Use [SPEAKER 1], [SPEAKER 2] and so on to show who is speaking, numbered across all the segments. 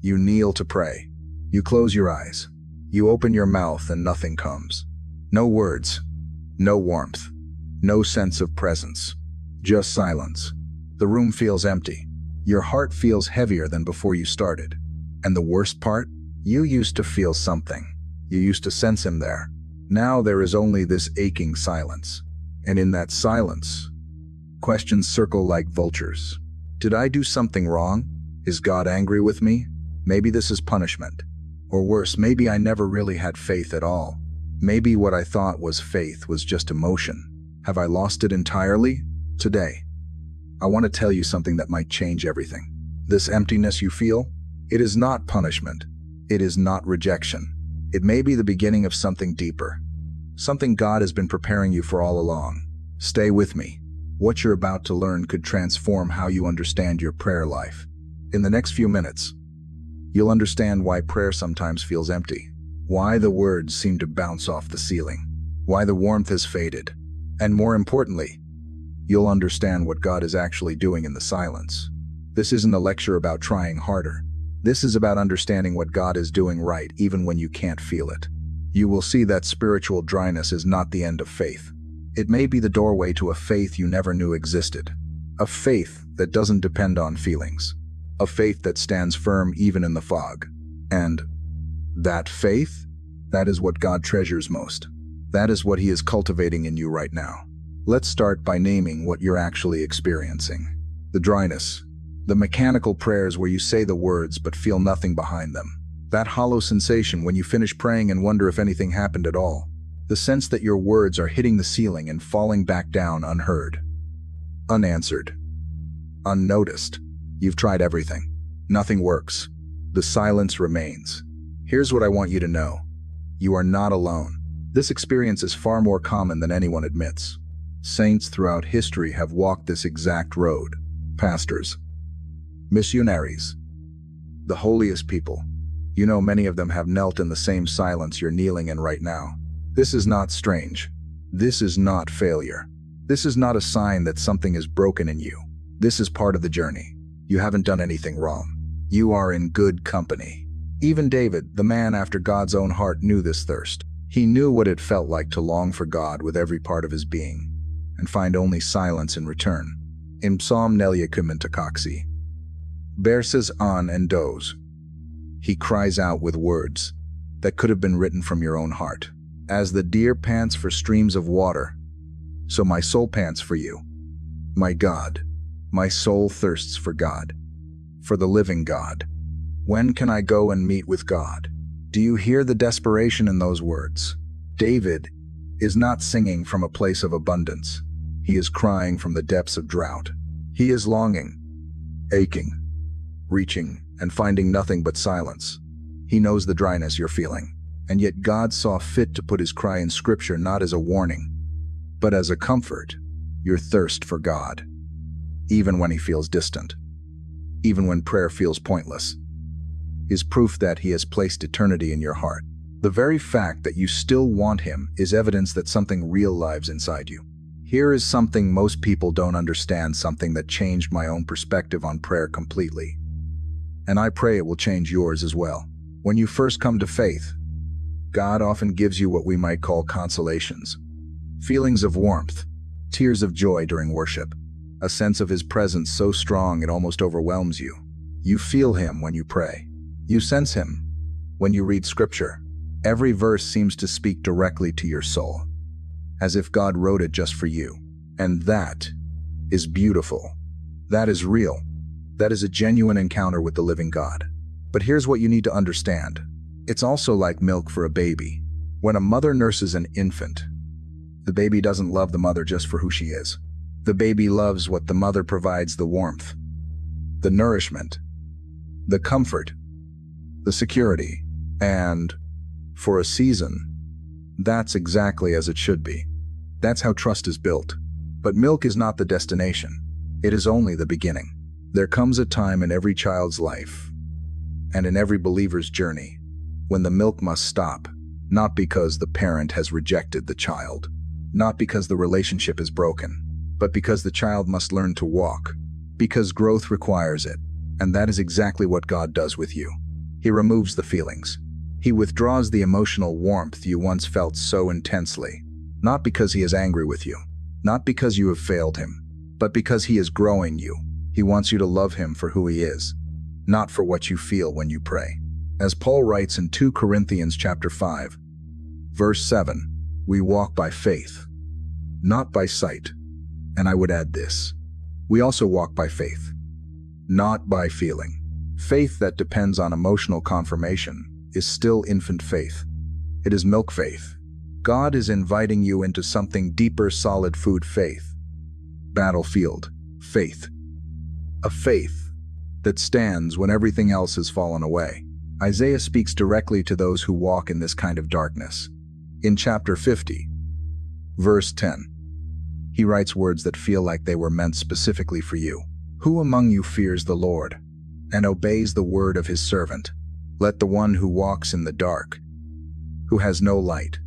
[SPEAKER 1] You kneel to pray. You close your eyes. You open your mouth and nothing comes. No words, no warmth, no sense of presence, just silence. The room feels empty. Your heart feels heavier than before you started. And the worst part? You used to feel something. You used to sense him there. Now there is only this aching silence. And in that silence, questions circle like vultures. Did I do something wrong? Is God angry with me? Maybe this is punishment. Or worse, maybe I never really had faith at all. Maybe what I thought was faith was just emotion. Have I lost it entirely? Today, I want to tell you something that might change everything. This emptiness you feel, it is not punishment. It is not rejection. It may be the beginning of something deeper. Something God has been preparing you for all along. Stay with me. What you're about to learn could transform how you understand your prayer life. In the next few minutes, you'll understand why prayer sometimes feels empty, why the words seem to bounce off the ceiling, why the warmth has faded, and more importantly, you'll understand what God is actually doing in the silence. This isn't a lecture about trying harder. This is about understanding what God is doing right even when you can't feel it. You will see that spiritual dryness is not the end of faith. It may be the doorway to a faith you never knew existed. A faith that doesn't depend on feelings. A faith that stands firm even in the fog. And that faith, that is what God treasures most. That is what He is cultivating in you right now. Let's start by naming what you're actually experiencing. The dryness. The mechanical prayers where you say the words but feel nothing behind them. That hollow sensation when you finish praying and wonder if anything happened at all. The sense that your words are hitting the ceiling and falling back down unheard. Unanswered. Unnoticed. You've tried everything. Nothing works. The silence remains. Here's what I want you to know. You are not alone. This experience is far more common than anyone admits. Saints throughout history have walked this exact road. Pastors. Missionaries. The holiest people. You know, many of them have knelt in the same silence you're kneeling in right now. This is not strange. This is not failure. This is not a sign that something is broken in you. This is part of the journey. You haven't done anything wrong. You are in good company. Even David, the man after God's own heart, knew this thirst. He knew what it felt like to long for God with every part of his being, and find only silence in return. In Psalm Neliakumintakaksi, verses on and dos, he cries out with words that could have been written from your own heart. As the deer pants for streams of water, so my soul pants for you. My God, my soul thirsts for God, for the living God. When can I go and meet with God? Do you hear the desperation in those words? David is not singing from a place of abundance. He is crying from the depths of drought. He is longing, aching, reaching, and finding nothing but silence. He knows the dryness you're feeling. And yet God saw fit to put his cry in Scripture not as a warning, but as a comfort. Your thirst for God, even when he feels distant, even when prayer feels pointless, is proof that he has placed eternity in your heart. The very fact that you still want him is evidence that something real lives inside you. Here is something most people don't understand, something that changed my own perspective on prayer completely. And I pray it will change yours as well. When you first come to faith, God often gives you what we might call consolations. Feelings of warmth, tears of joy during worship, a sense of his presence so strong it almost overwhelms you. You feel him when you pray. You sense him when you read Scripture. Every verse seems to speak directly to your soul, as if God wrote it just for you. And that is beautiful. That is real. That is a genuine encounter with the living God. But here's what you need to understand. It's also like milk for a baby. When a mother nurses an infant, the baby doesn't love the mother just for who she is. The baby loves what the mother provides: the warmth, the nourishment, the comfort, the security. And for a season, that's exactly as it should be. That's how trust is built. But milk is not the destination. It is only the beginning. There comes a time in every child's life, and in every believer's journey, when the milk must stop, not because the parent has rejected the child, not because the relationship is broken, but because the child must learn to walk, because growth requires it. And that is exactly what God does with you. He removes the feelings. He withdraws the emotional warmth you once felt so intensely. Not because he is angry with you, not because you have failed him, but because he is growing you. He wants you to love him for who he is, not for what you feel when you pray. As Paul writes in 2 Corinthians chapter 5, verse 7, we walk by faith, not by sight. And I would add this, we also walk by faith, not by feeling. Faith that depends on emotional confirmation is still infant faith. It is milk faith. God is inviting you into something deeper, solid food faith. Battlefield faith. A faith that stands when everything else has fallen away. Isaiah speaks directly to those who walk in this kind of darkness. In chapter 50, verse 10, he writes words that feel like they were meant specifically for you. Who among you fears the Lord and obeys the word of his servant? Let the one who walks in the dark, who has no light,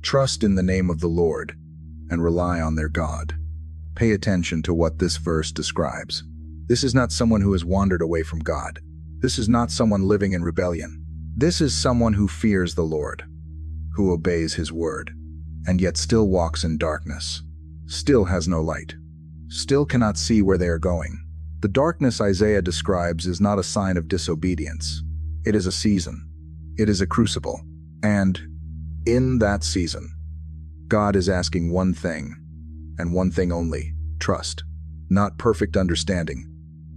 [SPEAKER 1] trust in the name of the Lord and rely on their God. Pay attention to what this verse describes. This is not someone who has wandered away from God. This is not someone living in rebellion. This is someone who fears the Lord, who obeys his word, and yet still walks in darkness, still has no light, still cannot see where they are going. The darkness Isaiah describes is not a sign of disobedience. It is a season. It is a crucible. And in that season, God is asking one thing, and one thing only: trust. Not perfect understanding,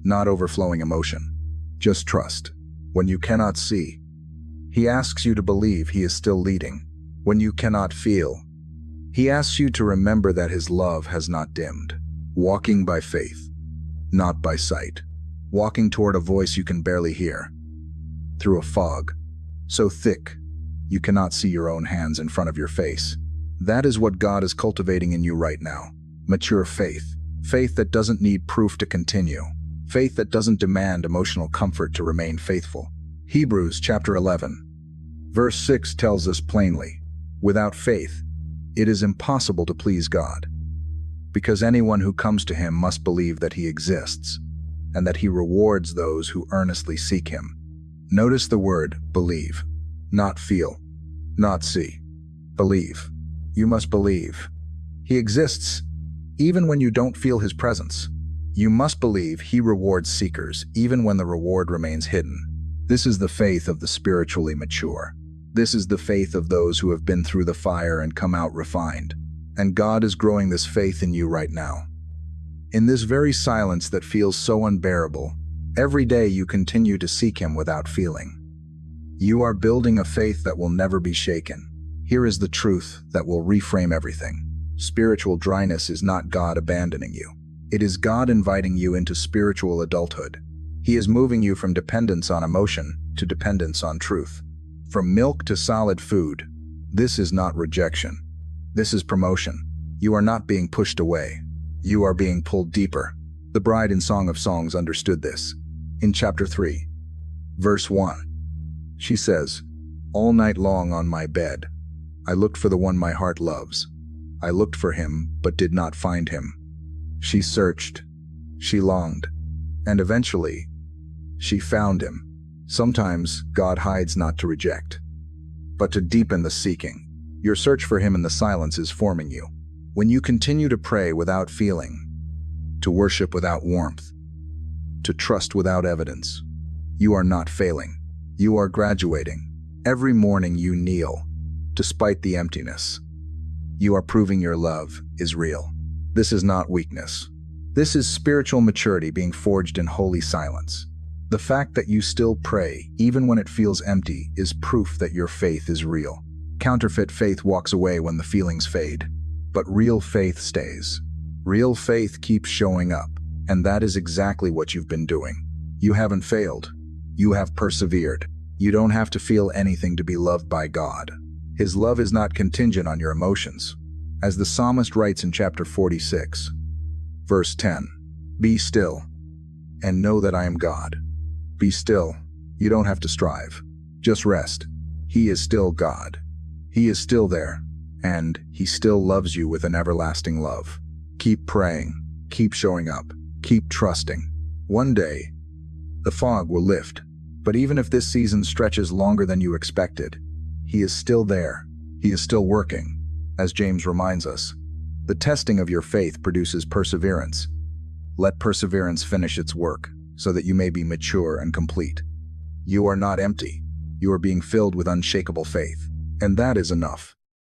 [SPEAKER 1] not overflowing emotion. Just trust. When you cannot see, he asks you to believe he is still leading. When you cannot feel, he asks you to remember that his love has not dimmed. Walking by faith, not by sight. Walking toward a voice you can barely hear. Through a fog so thick you cannot see your own hands in front of your face. That is what God is cultivating in you right now. Mature faith. Faith that doesn't need proof to continue. Faith that doesn't demand emotional comfort to remain faithful. Hebrews chapter 11, verse 6 tells us plainly, without faith, it is impossible to please God, because anyone who comes to him must believe that he exists, and that he rewards those who earnestly seek him. Notice the word believe, not feel, not see. Believe. You must believe. He exists, even when you don't feel his presence. You must believe he rewards seekers, even when the reward remains hidden. This is the faith of the spiritually mature. This is the faith of those who have been through the fire and come out refined. And God is growing this faith in you right now. In this very silence that feels so unbearable, every day you continue to seek him without feeling. You are building a faith that will never be shaken. Here is the truth that will reframe everything. Spiritual dryness is not God abandoning you. It is God inviting you into spiritual adulthood. He is moving you from dependence on emotion to dependence on truth. From milk to solid food. This is not rejection. This is promotion. You are not being pushed away. You are being pulled deeper. The bride in Song of Songs understood this. In chapter 3, verse 1, she says, "All night long on my bed, I looked for the one my heart loves. I looked for him, but did not find him." She searched, she longed, and eventually, she found him. Sometimes God hides not to reject, but to deepen the seeking. Your search for him in the silence is forming you. When you continue to pray without feeling, to worship without warmth, to trust without evidence, you are not failing. You are graduating. Every morning you kneel, despite the emptiness. You are proving your love is real. This is not weakness. This is spiritual maturity being forged in holy silence. The fact that you still pray, even when it feels empty, is proof that your faith is real. Counterfeit faith walks away when the feelings fade, but real faith stays. Real faith keeps showing up, and that is exactly what you've been doing. You haven't failed. You have persevered. You don't have to feel anything to be loved by God. His love is not contingent on your emotions. As the psalmist writes in chapter 46, verse 10, "Be still, and know that I am God." Be still. You don't have to strive. Just rest. He is still God. He is still there, and he still loves you with an everlasting love. Keep praying. Keep showing up. Keep trusting. One day, the fog will lift. But even if this season stretches longer than you expected, He is still there. He is still working. As James reminds us, the testing of your faith produces perseverance. Let perseverance finish its work, so that you may be mature and complete. You are not empty. You are being filled with unshakable faith. And that is enough.